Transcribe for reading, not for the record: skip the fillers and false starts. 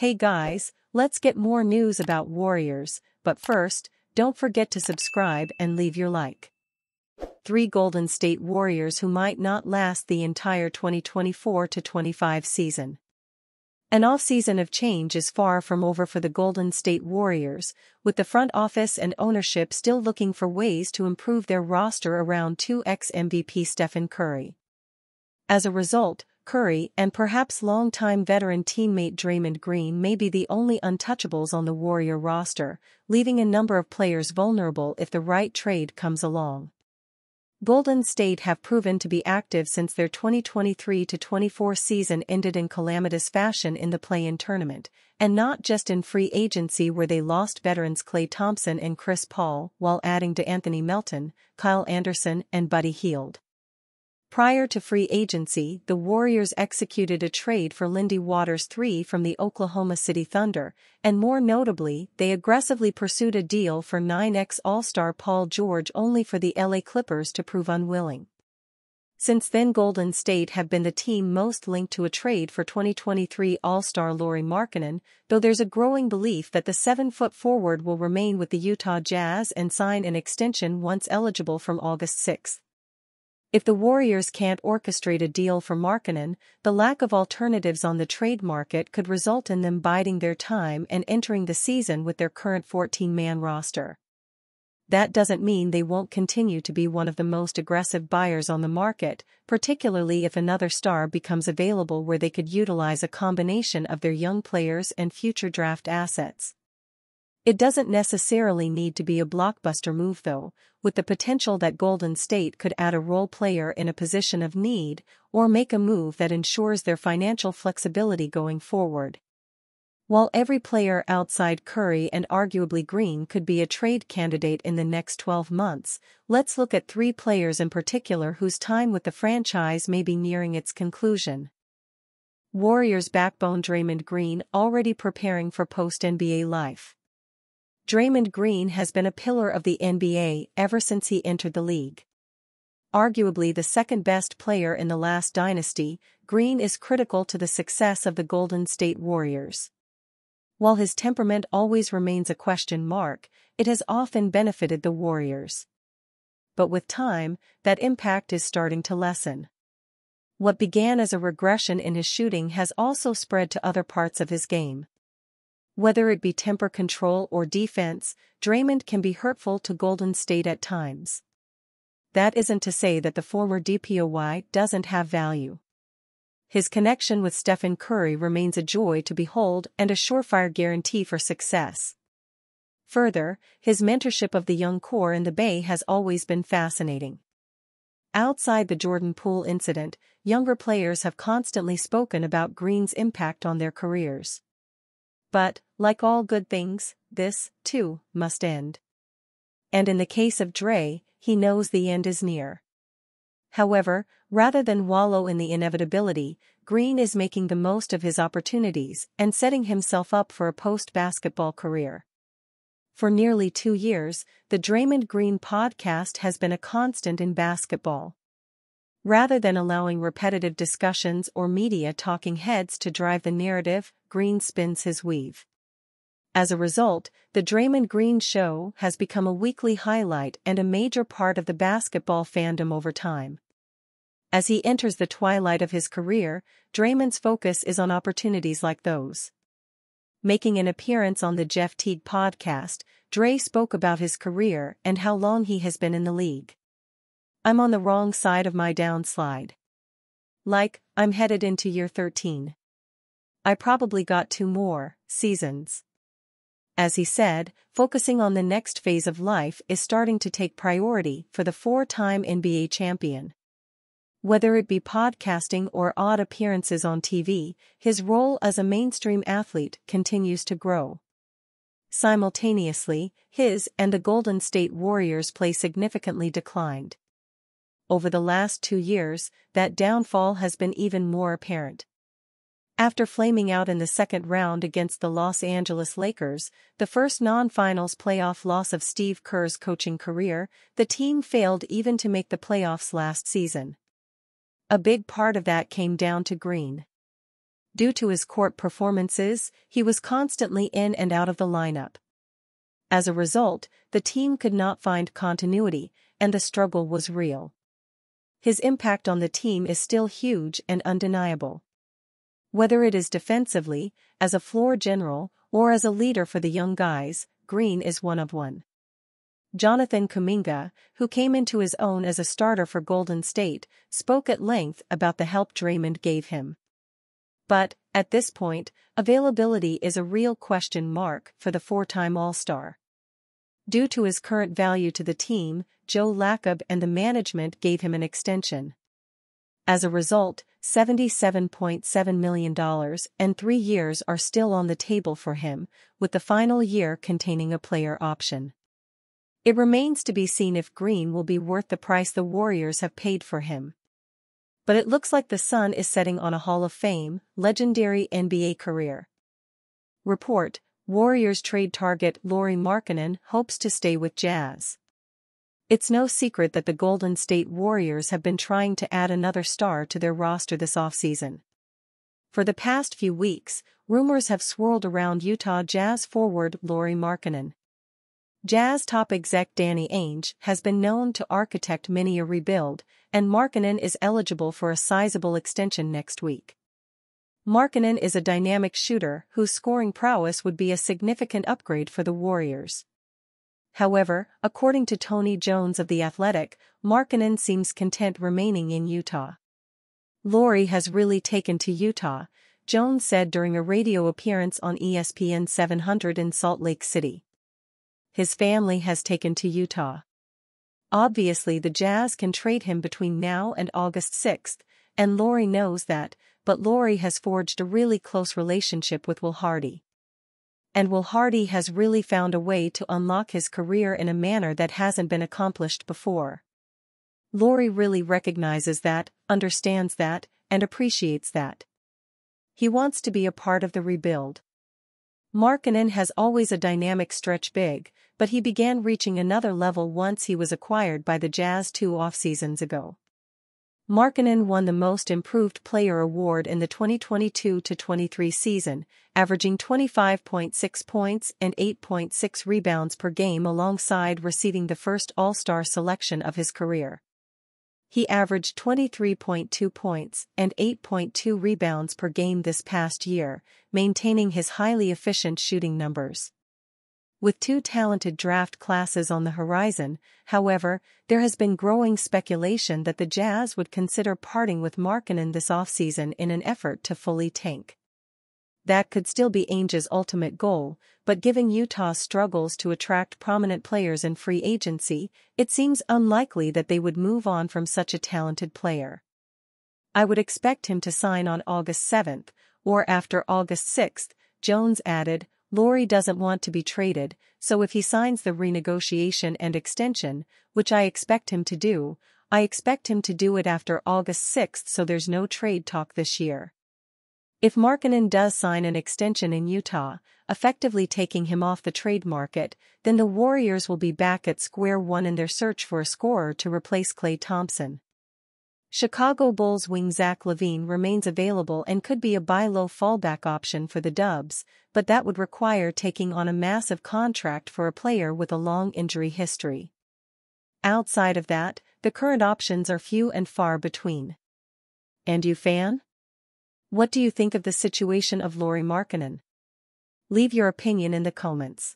Hey guys, let's get more news about Warriors, but first, don't forget to subscribe and leave your like. 3 Golden State Warriors who might not last the entire 2024-25 season. An off-season of change is far from over for the Golden State Warriors, with the front office and ownership still looking for ways to improve their roster around 2x MVP Stephen Curry. As a result, Curry and perhaps longtime veteran teammate Draymond Green may be the only untouchables on the Warrior roster, leaving a number of players vulnerable if the right trade comes along. Golden State have proven to be active since their 2023-24 season ended in calamitous fashion in the play-in tournament, and not just in free agency where they lost veterans Klay Thompson and Chris Paul while adding to Anthony Melton, Kyle Anderson and Buddy Hield. Prior to free agency, the Warriors executed a trade for Lindy Waters III from the Oklahoma City Thunder, and more notably, they aggressively pursued a deal for 9x All-Star Paul George only for the LA Clippers to prove unwilling. Since then, Golden State have been the team most linked to a trade for 2023 All-Star Lauri Markkanen, though there's a growing belief that the 7-foot forward will remain with the Utah Jazz and sign an extension once eligible from August 6. If the Warriors can't orchestrate a deal for Markkanen, the lack of alternatives on the trade market could result in them biding their time and entering the season with their current 14-man roster. That doesn't mean they won't continue to be one of the most aggressive buyers on the market, particularly if another star becomes available where they could utilize a combination of their young players and future draft assets. It doesn't necessarily need to be a blockbuster move though, with the potential that Golden State could add a role player in a position of need, or make a move that ensures their financial flexibility going forward. While every player outside Curry and arguably Green could be a trade candidate in the next 12 months, let's look at 3 players in particular whose time with the franchise may be nearing its conclusion. Warriors backbone Draymond Green already preparing for post-NBA life. Draymond Green has been a pillar of the NBA ever since he entered the league. Arguably the second-best player in the last dynasty, Green is critical to the success of the Golden State Warriors. While his temperament always remains a question mark, it has often benefited the Warriors. But with time, that impact is starting to lessen. What began as a regression in his shooting has also spread to other parts of his game. Whether it be temper control or defense, Draymond can be hurtful to Golden State at times. That isn't to say that the former DPOY doesn't have value. His connection with Stephen Curry remains a joy to behold and a surefire guarantee for success. Further, his mentorship of the young core in the Bay has always been fascinating. Outside the Jordan Poole incident, younger players have constantly spoken about Green's impact on their careers. But, like all good things, this, too, must end. And in the case of Dre, he knows the end is near. However, rather than wallow in the inevitability, Green is making the most of his opportunities and setting himself up for a post-basketball career. For nearly 2 years, the Draymond Green podcast has been a constant in basketball. Rather than allowing repetitive discussions or media talking heads to drive the narrative, Green spins his weave. As a result, the Draymond Green Show has become a weekly highlight and a major part of the basketball fandom over time. As he enters the twilight of his career, Draymond's focus is on opportunities like those. Making an appearance on the Jeff Teague podcast, Dre spoke about his career and how long he has been in the league. "I'm on the wrong side of my downslide. Like, I'm headed into year 13. I probably got 2 more seasons." As he said, focusing on the next phase of life is starting to take priority for the 4-time NBA champion. Whether it be podcasting or odd appearances on TV, his role as a mainstream athlete continues to grow. Simultaneously, his and the Golden State Warriors' play significantly declined. Over the last 2 years, that downfall has been even more apparent. After flaming out in the second round against the Los Angeles Lakers, the first non-finals playoff loss of Steve Kerr's coaching career, the team failed even to make the playoffs last season. A big part of that came down to Green. Due to his court performances, he was constantly in and out of the lineup. As a result, the team could not find continuity, and the struggle was real. His impact on the team is still huge and undeniable. Whether it is defensively, as a floor general, or as a leader for the young guys, Green is one of one. Jonathan Kuminga, who came into his own as a starter for Golden State, spoke at length about the help Draymond gave him. But, at this point, availability is a real question mark for the four-time All-Star. Due to his current value to the team, Joe Lacob and the management gave him an extension. As a result, $77.7 million and 3 years are still on the table for him, with the final year containing a player option. It remains to be seen if Green will be worth the price the Warriors have paid for him. But it looks like the Sun is setting on a Hall of Fame, legendary NBA career. Report: Warriors trade target Lauri Markkanen hopes to stay with Jazz. It's no secret that the Golden State Warriors have been trying to add another star to their roster this offseason. For the past few weeks, rumors have swirled around Utah Jazz forward Lauri Markkanen. Jazz top exec Danny Ainge has been known to architect many a rebuild, and Markkanen is eligible for a sizable extension next week. Markkanen is a dynamic shooter whose scoring prowess would be a significant upgrade for the Warriors. However, according to Tony Jones of The Athletic, Markkanen seems content remaining in Utah. Lauri has really taken to Utah, Jones said during a radio appearance on ESPN 700 in Salt Lake City. His family has taken to Utah. Obviously the Jazz can trade him between now and August 6, and Lauri knows that, but Lauri has forged a really close relationship with Will Hardy. And Will Hardy has really found a way to unlock his career in a manner that hasn't been accomplished before. Lauri really recognizes that, understands that, and appreciates that. He wants to be a part of the rebuild. Markkanen has always a dynamic stretch big, but he began reaching another level once he was acquired by the Jazz 2 off-seasons ago. Markkanen won the Most Improved Player award in the 2022-23 season, averaging 25.6 points and 8.6 rebounds per game alongside receiving the first All-Star selection of his career. He averaged 23.2 points and 8.2 rebounds per game this past year, maintaining his highly efficient shooting numbers. With 2 talented draft classes on the horizon, however, there has been growing speculation that the Jazz would consider parting with Markkanen this offseason in an effort to fully tank. That could still be Ainge's ultimate goal, but given Utah's struggles to attract prominent players in free agency, it seems unlikely that they would move on from such a talented player. I would expect him to sign on August 7, or after August 6, Jones added. Lauri doesn't want to be traded, so if he signs the renegotiation and extension, which I expect him to do, I expect him to do it after August 6 so there's no trade talk this year. If Markkanen does sign an extension in Utah, effectively taking him off the trade market, then the Warriors will be back at square one in their search for a scorer to replace Klay Thompson. Chicago Bulls wing Zach LaVine remains available and could be a buy-low fallback option for the Dubs, but that would require taking on a massive contract for a player with a long injury history. Outside of that, the current options are few and far between. And you, fan? What do you think of the situation of Lauri Markkanen? Leave your opinion in the comments.